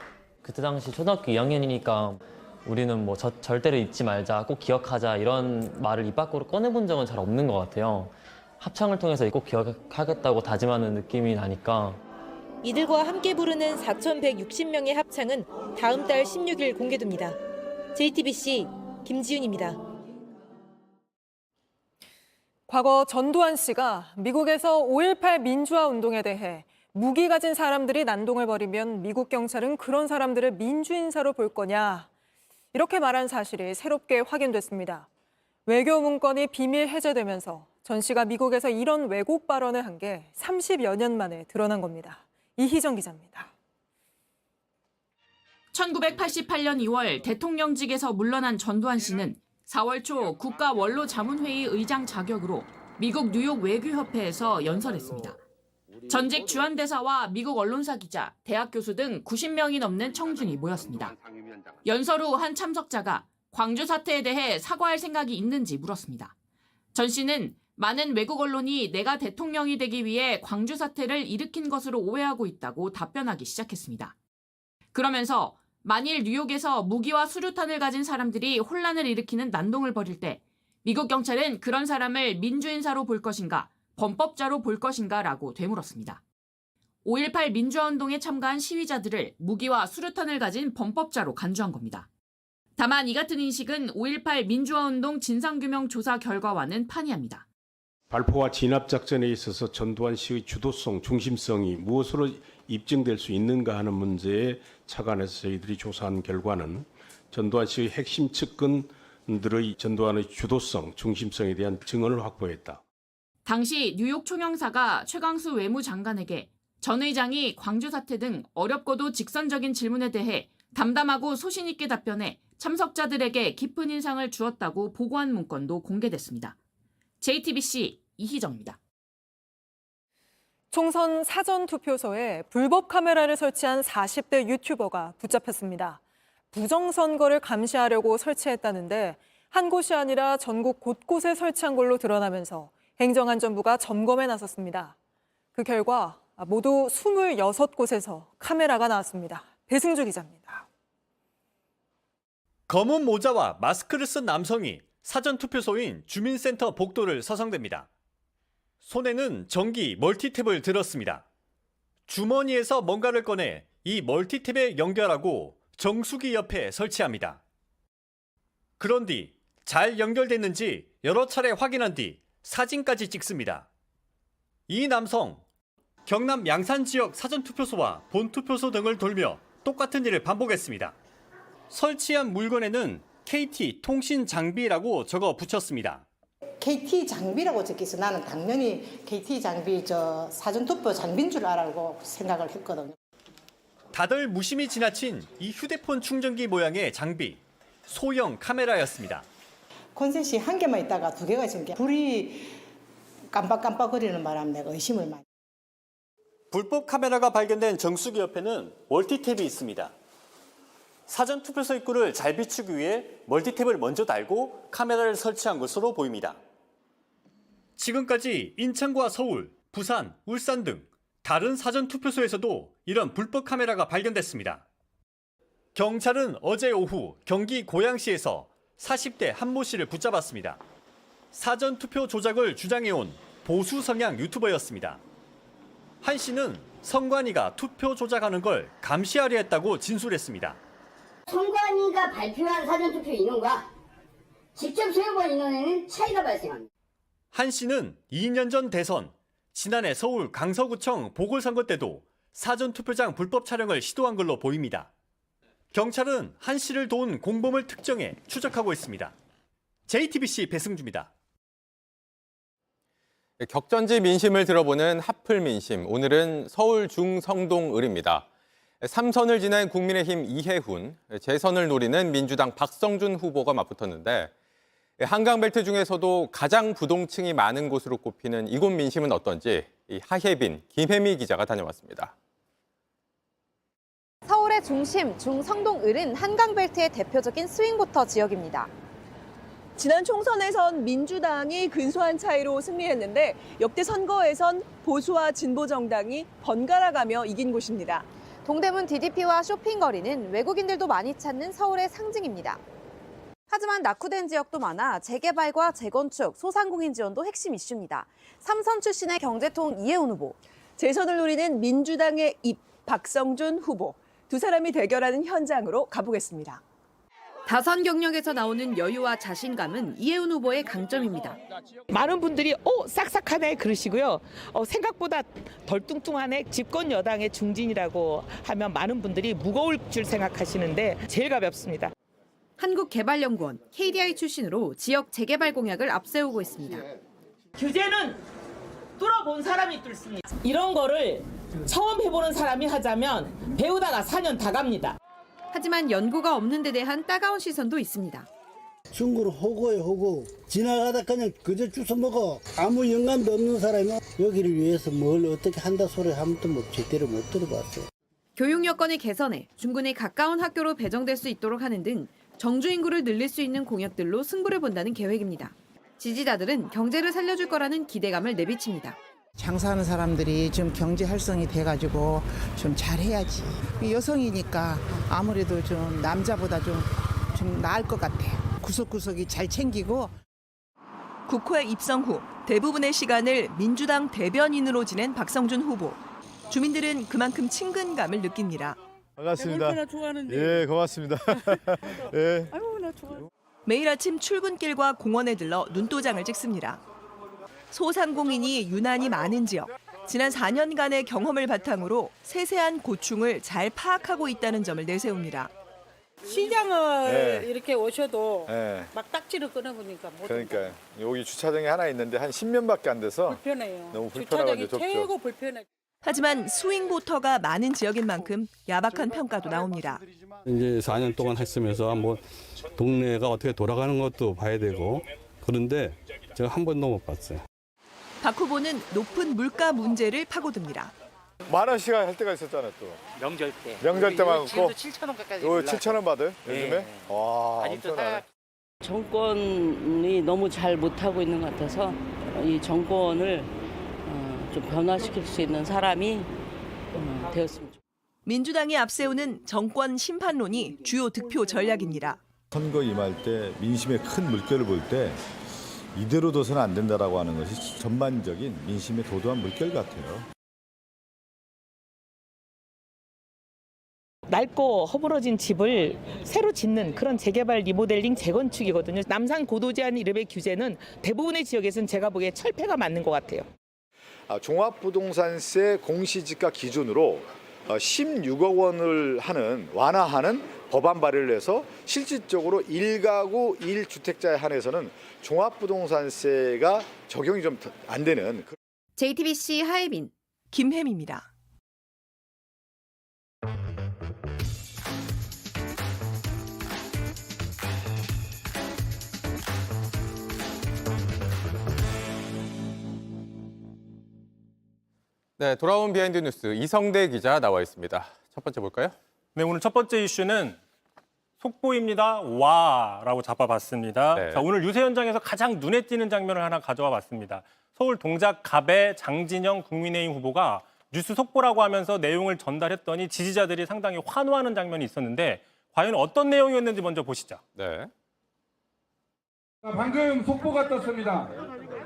그때 당시 초등학교 2학년이니까 우리는 뭐 절대로 잊지 말자, 꼭 기억하자 이런 말을 입 밖으로 꺼내본 적은 잘 없는 것 같아요. 합창을 통해서 꼭 기억하겠다고 다짐하는 느낌이 나니까. 이들과 함께 부르는 4,160명의 합창은 다음 달 16일 공개됩니다. JTBC 김지윤입니다. 과거 전두환 씨가 미국에서 5.18 민주화 운동에 대해 무기 가진 사람들이 난동을 벌이면 미국 경찰은 그런 사람들을 민주인사로 볼 거냐, 이렇게 말한 사실이 새롭게 확인됐습니다. 외교 문건이 비밀 해제되면서 전 씨가 미국에서 이런 왜곡 발언을 한 게 30여 년 만에 드러난 겁니다. 이희정 기자입니다. 1988년 2월 대통령직에서 물러난 전두환 씨는 4월 초 국가 원로 자문회의 의장 자격으로 미국 뉴욕 외교협회에서 연설했습니다. 전직 주한대사와 미국 언론사 기자, 대학 교수 등 90명이 넘는 청중이 모였습니다. 연설 후 한 참석자가 광주 사태에 대해 사과할 생각이 있는지 물었습니다. 전 씨는 많은 외국 언론이 내가 대통령이 되기 위해 광주 사태를 일으킨 것으로 오해하고 있다고 답변하기 시작했습니다. 그러면서 만일 뉴욕에서 무기와 수류탄을 가진 사람들이 혼란을 일으키는 난동을 벌일 때 미국 경찰은 그런 사람을 민주인사로 볼 것인가, 범법자로 볼 것인가라고 되물었습니다. 5.18 민주화운동에 참가한 시위자들을 무기와 수류탄을 가진 범법자로 간주한 겁니다. 다만 이 같은 인식은 5.18 민주화운동 진상규명 조사 결과와는 판이합니다. 발포와 진압작전에 있어서 전두환 씨의 주도성, 중심성이 무엇으로 입증될 수 있는가 하는 문제에 착안해서 저희들이 조사한 결과는 전두환 씨의 핵심 측근들의 전두환의 주도성, 중심성에 대한 증언을 확보했다. 당시 뉴욕 총영사가 최광수 외무장관에게 전 의장이 광주 사태 등 어렵고도 직선적인 질문에 대해 담담하고 소신 있게 답변해 참석자들에게 깊은 인상을 주었다고 보고한 문건도 공개됐습니다. JTBC 이희정입니다. 총선 사전투표소에 불법 카메라를 설치한 40대 유튜버가 붙잡혔습니다. 부정선거를 감시하려고 설치했다는데 한 곳이 아니라 전국 곳곳에 설치한 걸로 드러나면서 행정안전부가 점검에 나섰습니다. 그 결과 모두 26곳에서 카메라가 나왔습니다. 배승주 기자입니다. 검은 모자와 마스크를 쓴 남성이 사전투표소인 주민센터 복도를 서성댑니다. 손에는 전기 멀티탭을 들었습니다. 주머니에서 뭔가를 꺼내 이 멀티탭에 연결하고 정수기 옆에 설치합니다. 그런 뒤 잘 연결됐는지 여러 차례 확인한 뒤 사진까지 찍습니다. 이 남성, 경남 양산 지역 사전투표소와 본투표소 등을 돌며 똑같은 일을 반복했습니다. 설치한 물건에는 KT 통신 장비라고 적어 붙였습니다. KT 장비라고 적혀서 나는 당연히 KT 장비 사전투표 장비인 줄 알고 생각을 했거든요. 다들 무심히 지나친 이 휴대폰 충전기 모양의 장비, 소형 카메라였습니다. 콘센트이 한 개만 있다가 두 개가 있은 게 불이 깜빡깜빡거리는 바람에 내가 의심을 많이. 불법 카메라가 발견된 정수기 옆에는 멀티탭이 있습니다. 사전투표소 입구를 잘 비추기 위해 멀티탭을 먼저 달고 카메라를 설치한 것으로 보입니다. 지금까지 인천과 서울, 부산, 울산 등 다른 사전투표소에서도 이런 불법 카메라가 발견됐습니다. 경찰은 어제 오후 경기 고양시에서 40대 한모 씨를 붙잡았습니다. 사전투표 조작을 주장해온 보수 성향 유튜버였습니다. 한 씨는 선관위가 투표 조작하는 걸 감시하려 했다고 진술했습니다. 선관위가 발표한 사전투표 인원과 직접 수행한 인원에는 차이가 발생합니다. 한 씨는 2년 전 대선, 지난해 서울 강서구청 보궐선거 때도 사전투표장 불법 촬영을 시도한 걸로 보입니다. 경찰은 한 씨를 도운 공범을 특정해 추적하고 있습니다. JTBC 배승주입니다. 격전지 민심을 들어보는 핫플 민심, 오늘은 서울 중성동을입니다. 3선을 지낸 국민의힘 이해훈, 재선을 노리는 민주당 박성준 후보가 맞붙었는데 한강벨트 중에서도 가장 부동층이 많은 곳으로 꼽히는 이곳 민심은 어떤지 하혜빈, 김혜미 기자가 다녀왔습니다. 서울의 중심 중성동을은 한강벨트의 대표적인 스윙보터 지역입니다. 지난 총선에선 민주당이 근소한 차이로 승리했는데 역대 선거에선 보수와 진보 정당이 번갈아가며 이긴 곳입니다. 동대문 DDP와 쇼핑거리는 외국인들도 많이 찾는 서울의 상징입니다. 하지만 낙후된 지역도 많아 재개발과 재건축, 소상공인 지원도 핵심 이슈입니다. 3선 출신의 경제통 이해훈 후보, 재선을 노리는 민주당의 입 박성준 후보, 두 사람이 대결하는 현장으로 가보겠습니다. 다선 경력에서 나오는 여유와 자신감은 이해훈 후보의 강점입니다. 많은 분들이 싹싹하네 그러시고요. 생각보다 덜 뚱뚱하네, 집권 여당의 중진이라고 하면 많은 분들이 무거울 줄 생각하시는데 제일 가볍습니다. 한국개발연구원 KDI 출신으로 지역 재개발 공약을 앞세우고 있습니다. 규제는 뚫어본 사람이 뚫습니다. 이런 거를 처음 해보는 사람이 하자면 배우다가 4년 다 갑니다. 하지만 연구가 없는 데 대한 따가운 시선도 있습니다. 중국으로 호구에 호구 지나가다 그냥 그저 주워 먹어. 아무 영감도 없는 사람이 여기를 위해서 뭘 어떻게 한다 소리 한 번도 제대로 못 들어봤어요. 교육 여건을 개선해 중군에 가까운 학교로 배정될 수 있도록 하는 등 정주 인구를 늘릴 수 있는 공약들로 승부를 본다는 계획입니다. 지지자들은 경제를 살려줄 거라는 기대감을 내비칩니다. 장사하는 사람들이 좀 경제 활성이 돼가지고 좀 잘해야지. 여성이니까 아무래도 좀 남자보다 좀 나을 것 같아. 구석구석이 잘 챙기고. 국회에 입성 후 대부분의 시간을 민주당 대변인으로 지낸 박성준 후보. 주민들은 그만큼 친근감을 느낍니다. 반갑습니다. 예, 고맙습니다. 예. 아유, 나 좋아. 매일 아침 출근길과 공원에 들러 눈도장을 찍습니다. 소상공인이 유난히 많은 지역. 지난 4년간의 경험을 바탕으로 세세한 고충을 잘 파악하고 있다는 점을 내세웁니다. 시장을 네. 이렇게 오셔도 예. 막 딱지를 끊어보니까 못 그러니까 여기 주차장이 하나 있는데 한 10년밖에 안 돼서 불편해요. 너무 불편하고 주차장이 좁죠. 최고 불편해. 하지만 스윙보터가 많은 지역인 만큼 야박한 평가도 나옵니다. 이제 4년 동안 했으면서 뭐 동네가 어떻게 돌아가는 것도 봐야 되고 그런데 제가 한 번도 못 봤어요. 박 후보는 높은 물가 문제를 파고듭니다. 10,000원씩 할 때가 있었잖아요, 또. 명절 때. 명절 때만 지금도 고 7,000원 가까이. 요 7,000원 받아요? 네. 요즘에? 와, 아직도 엄청나네. 정권이 너무 잘 못하고 있는 것 같아서 이 정권을 좀 변화시킬 수 있는 사람이 되었으면 좋겠습니다. 민주당이 앞세우는 정권 심판론이 주요 득표 전략입니다. 선거 임할 때 민심의 큰 물결을 볼 때 이대로 둬서는 안 된다라고 하는 것이 전반적인 민심의 도도한 물결 같아요. 낡고 허물어진 집을 새로 짓는 그런 재개발, 리모델링, 재건축이거든요. 남산 고도 제한 이름의 규제는 대부분의 지역에서는 제가 보기에 철폐가 맞는 것 같아요. 종합부동산세 공시지가 기준으로 16억 원을 완화하는 법안 발의를 해서 실질적으로 1가구 1주택자에 한해서는 종합부동산세가 적용이 좀 안 되는. JTBC 하예빈, 김혜미입니다. 네, 돌아온 비하인드 뉴스 이성대 기자 나와 있습니다. 첫 번째 볼까요? 네, 오늘 첫 번째 이슈는 속보입니다. 와라고 잡아봤습니다. 네. 자, 오늘 유세 현장에서 가장 눈에 띄는 장면을 하나 가져와 봤습니다. 서울 동작갑의 장진영 국민의힘 후보가 뉴스 속보라고 하면서 내용을 전달했더니 지지자들이 상당히 환호하는 장면이 있었는데 과연 어떤 내용이었는지 먼저 보시죠. 네. 방금 속보가 떴습니다.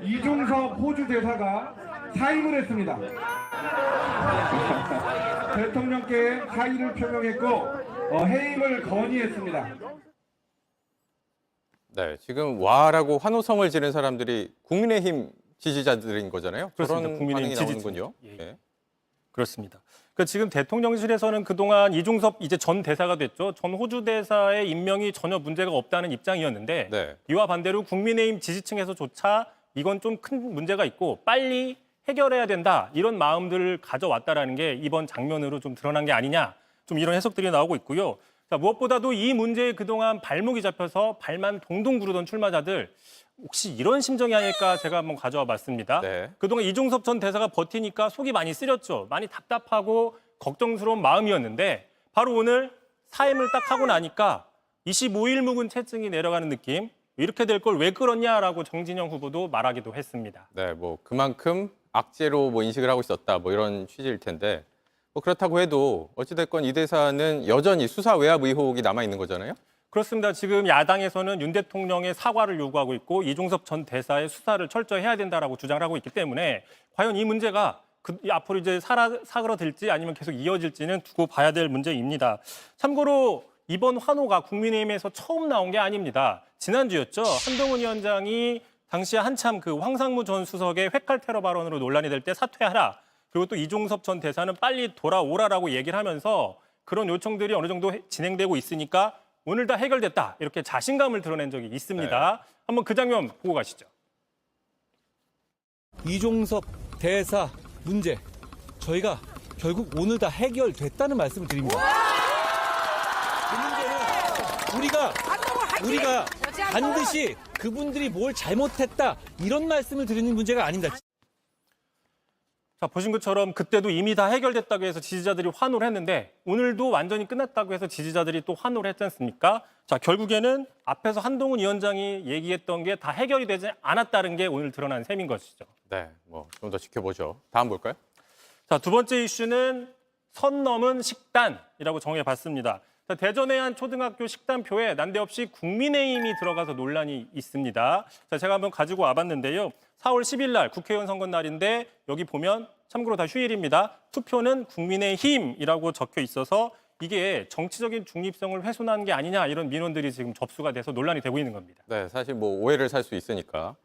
이종섭 호주 대사가 사임을 했습니다. 대통령께 사의를 표명했고 해임을 건의했습니다. 네, 지금 와라고 환호성을 지른 사람들이 국민의힘 지지자들인 거잖아요. 그렇습니다. 그런 국민의힘 반응이 지지자. 나오는군요. 예. 네. 그렇습니다. 그러니까 지금 대통령실에서는 그동안 이종섭 이제 전 대사가 됐죠. 전 호주 대사의 임명이 전혀 문제가 없다는 입장이었는데 네. 이와 반대로 국민의힘 지지층에서조차 이건 좀 큰 문제가 있고 빨리 해결해야 된다 이런 마음들을 가져왔다라는 게 이번 장면으로 좀 드러난 게 아니냐 좀 이런 해석들이 나오고 있고요. 자, 무엇보다도 이 문제에 그동안 발목이 잡혀서 발만 동동 구르던 출마자들 혹시 이런 심정이 아닐까 제가 한번 가져와 봤습니다. 네. 그동안 이종섭 전 대사가 버티니까 속이 많이 쓰렸죠. 많이 답답하고 걱정스러운 마음이었는데 바로 오늘 사임을 딱 하고 나니까 25일 묵은 채증이 내려가는 느낌. 이렇게 될 걸 왜 그러냐라고 정진영 후보도 말하기도 했습니다. 네, 뭐 그만큼 악재로 뭐 인식을 하고 있었다 뭐 이런 취지일 텐데 뭐 그렇다고 해도 어찌됐건 이 대사는 여전히 수사 외압 의혹이 남아 있는 거잖아요. 그렇습니다. 지금 야당에서는 윤 대통령의 사과를 요구하고 있고 이종섭 전 대사의 수사를 철저히 해야 된다라고 주장을 하고 있기 때문에 과연 이 문제가 앞으로 이제 사그러들지 아니면 계속 이어질지는 두고 봐야 될 문제입니다. 참고로 이번 환호가 국민의힘에서 처음 나온 게 아닙니다. 지난주였죠. 한동훈 위원장이 당시에 한참 그 황상무 전 수석의 회칼 테러 발언으로 논란이 될 때 사퇴하라. 그리고 또 이종섭 전 대사는 빨리 돌아오라라고 얘기를 하면서 그런 요청들이 어느 정도 진행되고 있으니까 오늘 다 해결됐다. 이렇게 자신감을 드러낸 적이 있습니다. 네. 한번 그 장면 보고 가시죠. 이종섭 대사 문제 저희가 결국 오늘 다 해결됐다는 말씀을 드립니다. 그 문제는 우리가 반드시 그분들이 뭘 잘못했다 이런 말씀을 드리는 문제가 아닙니다. 자, 보신 것처럼 그때도 이미 다 해결됐다고 해서 지지자들이 환호를 했는데 오늘도 완전히 끝났다고 해서 지지자들이 또 환호를 했지 않습니까? 자, 결국에는 앞에서 한동훈 위원장이 얘기했던 게 다 해결이 되지 않았다는 게 오늘 드러난 셈인 것이죠. 네, 뭐 좀 더 지켜보죠. 다음 볼까요? 자, 두 번째 이슈는 선 넘은 식단이라고 정해봤습니다. 자, 대전의 한 초등학교 식단표에 난데없이 국민의힘이 들어가서 논란이 있습니다. 자, 제가 한번 가지고 와봤는데요. 4월 10일 날 국회의원 선거 날인데 여기 보면 참고로 다 휴일입니다. 투표는 국민의힘이라고 적혀 있어서 이게 정치적인 중립성을 훼손하는 게 아니냐 이런 민원들이 지금 접수가 돼서 논란이 되고 있는 겁니다. 네, 사실 뭐 오해를 살 수 있으니까.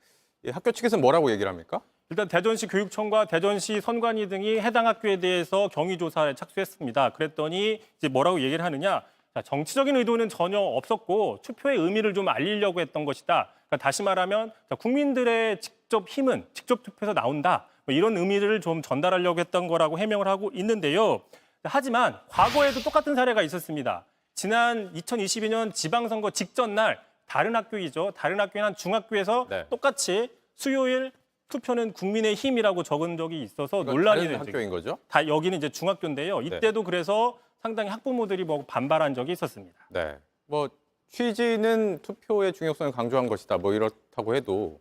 이 학교 측에서는 뭐라고 얘기를 합니까? 일단 대전시 교육청과 대전시 선관위 등이 해당 학교에 대해서 경위 조사에 착수했습니다. 그랬더니 이제 뭐라고 얘기를 하느냐? 자, 정치적인 의도는 전혀 없었고 투표의 의미를 좀 알리려고 했던 것이다. 그러니까 다시 말하면 국민들의 직접 힘은 직접 투표에서 나온다. 뭐 이런 의미를 좀 전달하려고 했던 거라고 해명을 하고 있는데요. 하지만 과거에도 똑같은 사례가 있었습니다. 지난 2022년 지방선거 직전 날 다른 학교이죠. 다른 학교인 한 중학교에서 네. 똑같이 수요일 투표는 국민의힘이라고 적은 적이 있어서 논란이 다른 된 학교인 거죠? 다 여기는 이제 중학교인데요. 이때도 그래서 상당히 학부모들이 뭐 반발한 적이 있었습니다. 네. 뭐 취지는 투표의 중요성을 강조한 것이다. 뭐 이렇다고 해도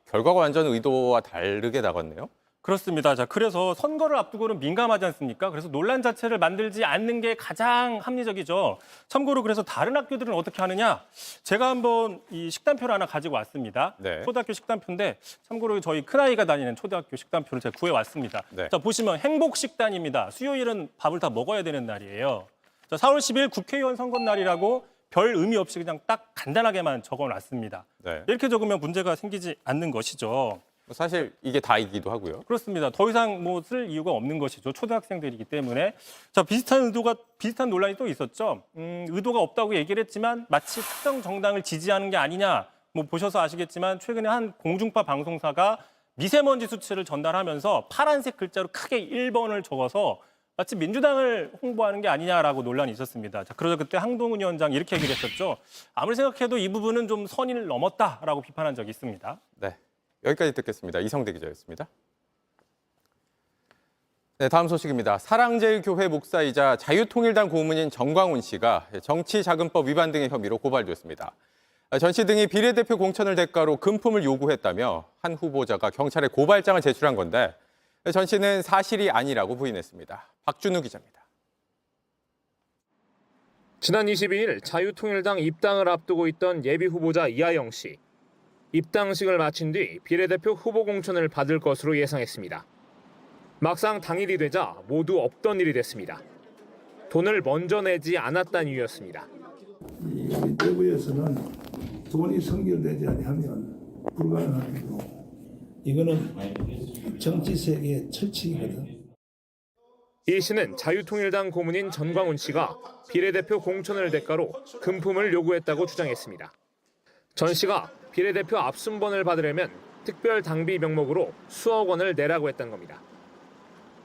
결과가 완전 의도와 다르게 나갔네요. 그렇습니다. 자, 그래서 선거를 앞두고는 민감하지 않습니까? 그래서 논란 자체를 만들지 않는 게 가장 합리적이죠. 참고로 그래서 다른 학교들은 어떻게 하느냐? 제가 한번 이 식단표를 하나 가지고 왔습니다. 네. 초등학교 식단표인데 참고로 저희 큰아이가 다니는 초등학교 식단표를 제가 구해왔습니다. 네. 자, 보시면 행복식단입니다. 수요일은 밥을 다 먹어야 되는 날이에요. 자, 4월 10일 국회의원 선거 날이라고 별 의미 없이 그냥 딱 간단하게만 적어놨습니다. 네. 이렇게 적으면 문제가 생기지 않는 것이죠. 사실 이게 다이기도 하고요. 그렇습니다. 더 이상 뭐 쓸 이유가 없는 것이죠. 초등학생들이기 때문에. 자, 비슷한 논란이 또 있었죠. 의도가 없다고 얘기를 했지만 마치 특정 정당을 지지하는 게 아니냐. 뭐 보셔서 아시겠지만 최근에 한 공중파 방송사가 미세먼지 수치를 전달하면서 파란색 글자로 크게 1번을 적어서 마치 민주당을 홍보하는 게 아니냐라고 논란이 있었습니다. 자, 그러자 그때 한동훈 위원장 이렇게 얘기를 했었죠. 아무리 생각해도 이 부분은 좀 선을 넘었다라고 비판한 적이 있습니다. 네. 여기까지 듣겠습니다. 이성대 기자였습니다. 네, 다음 소식입니다. 사랑제일교회 목사이자 자유통일당 고문인 정광훈 씨가 정치자금법 위반 등의 혐의로 고발됐습니다. 전 씨 등이 비례대표 공천을 대가로 금품을 요구했다며 한 후보자가 경찰에 고발장을 제출한 건데 전 씨는 사실이 아니라고 부인했습니다. 박준우 기자입니다. 지난 22일 자유통일당 입당을 앞두고 있던 예비후보자 이하영 씨. 입당식을 마친 뒤 비례대표 후보 공천을 받을 것으로 예상했습니다. 막상 당일이 되자 모두 없던 일이 됐습니다. 돈을 먼저 내지 않았다는 이유였습니다. 이 대구에서는 돈이 성결되지 않으면 불가능하기로 이거는 정치 세계의 철칙이거든. 이 씨는 자유통일당 고문인 전광훈 씨가 비례대표 공천을 대가로 금품을 요구했다고 주장했습니다. 전 씨가 비례대표 앞순번을 받으려면 특별 당비 명목으로 수억 원을 내라고 했던 겁니다.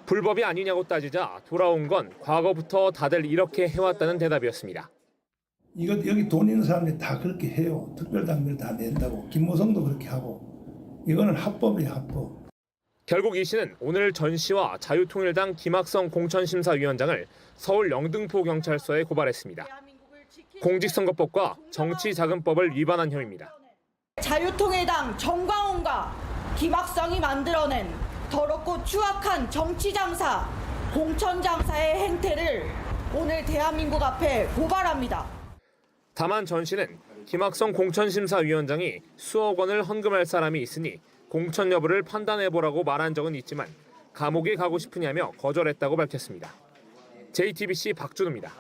불법이 아니냐고 따지자 돌아온 건 과거부터 다들 이렇게 해왔다는 대답이었습니다. 이거 여기 돈 있는 사람들이 다 그렇게 해요. 특별 당비를 다 낸다고. 김모성도 그렇게 하고. 이거는 합법이에요, 합법. 결국 이 씨는 오늘 전 씨와 자유통일당 김학성 공천심사위원장을 서울 영등포경찰서에 고발했습니다. 공직선거법과 정치자금법을 위반한 혐의입니다. 자유통일당 정광훈과 김학성이 만들어낸 더럽고 추악한 정치장사, 공천장사의 행태를 오늘 대한민국 앞에 고발합니다. 다만 전 씨는 김학성 공천심사위원장이 수억 원을 헌금할 사람이 있으니 공천 여부를 판단해보라고 말한 적은 있지만 감옥에 가고 싶으냐며 거절했다고 밝혔습니다. JTBC 박준우입니다.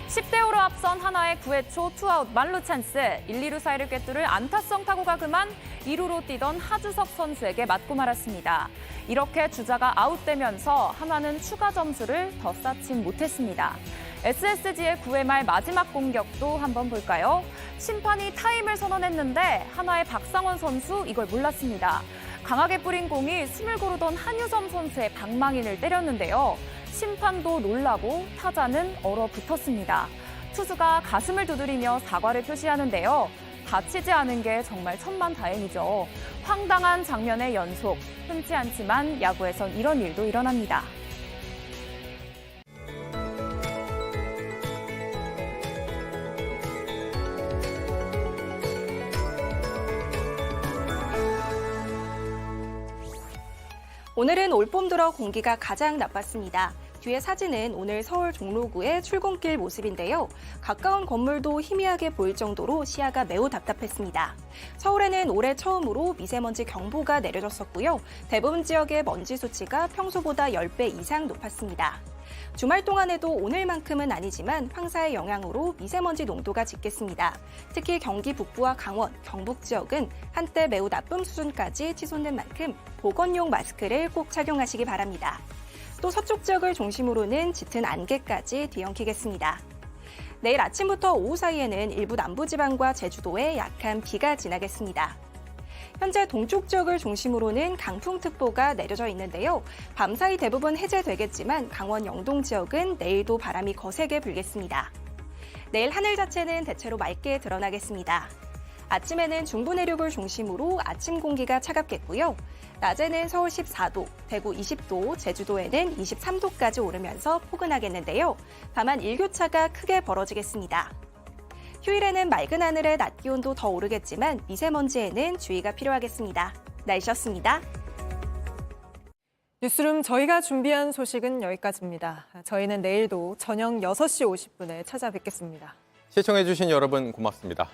10대5로 앞선 하나의 9회 초 투아웃 만루 찬스. 1, 2루 사이를 꿰뚫을 안타성 타구가 그만 2루로 뛰던 하주석 선수에게 맞고 말았습니다. 이렇게 주자가 아웃되면서 하나는 추가 점수를 더 쌓진 못했습니다. SSG의 9회 말 마지막 공격도 한번 볼까요? 심판이 타임을 선언했는데 하나의 박상원 선수 이걸 몰랐습니다. 강하게 뿌린 공이 숨을 고르던 한유섬 선수의 방망이를 때렸는데요. 심판도 놀라고 타자는 얼어붙었습니다. 투수가 가슴을 두드리며 사과를 표시하는데요. 다치지 않은 게 정말 천만다행이죠. 황당한 장면의 연속. 흔치 않지만 야구에선 이런 일도 일어납니다. 오늘은 올 봄 들어 공기가 가장 나빴습니다. 뒤에 사진은 오늘 서울 종로구의 출근길 모습인데요. 가까운 건물도 희미하게 보일 정도로 시야가 매우 답답했습니다. 서울에는 올해 처음으로 미세먼지 경보가 내려졌었고요. 대부분 지역의 먼지 수치가 평소보다 10배 이상 높았습니다. 주말 동안에도 오늘만큼은 아니지만 황사의 영향으로 미세먼지 농도가 짙겠습니다. 특히 경기 북부와 강원, 경북 지역은 한때 매우 나쁨 수준까지 치솟는 만큼 보건용 마스크를 꼭 착용하시기 바랍니다. 또 서쪽 지역을 중심으로는 짙은 안개까지 뒤엉키겠습니다. 내일 아침부터 오후 사이에는 일부 남부지방과 제주도에 약한 비가 지나겠습니다. 현재 동쪽 지역을 중심으로는 강풍특보가 내려져 있는데요. 밤사이 대부분 해제되겠지만 강원 영동 지역은 내일도 바람이 거세게 불겠습니다. 내일 하늘 자체는 대체로 맑게 드러나겠습니다. 아침에는 중부 내륙을 중심으로 아침 공기가 차갑겠고요. 낮에는 서울 14도, 대구 20도, 제주도에는 23도까지 오르면서 포근하겠는데요. 다만 일교차가 크게 벌어지겠습니다. 휴일에는 맑은 하늘에 낮 기온도 더 오르겠지만 미세먼지에는 주의가 필요하겠습니다. 날씨였습니다. 뉴스룸 저희가 준비한 소식은 여기까지입니다. 저희는 내일도 저녁 6시 50분에 찾아뵙겠습니다. 시청해주신 여러분 고맙습니다.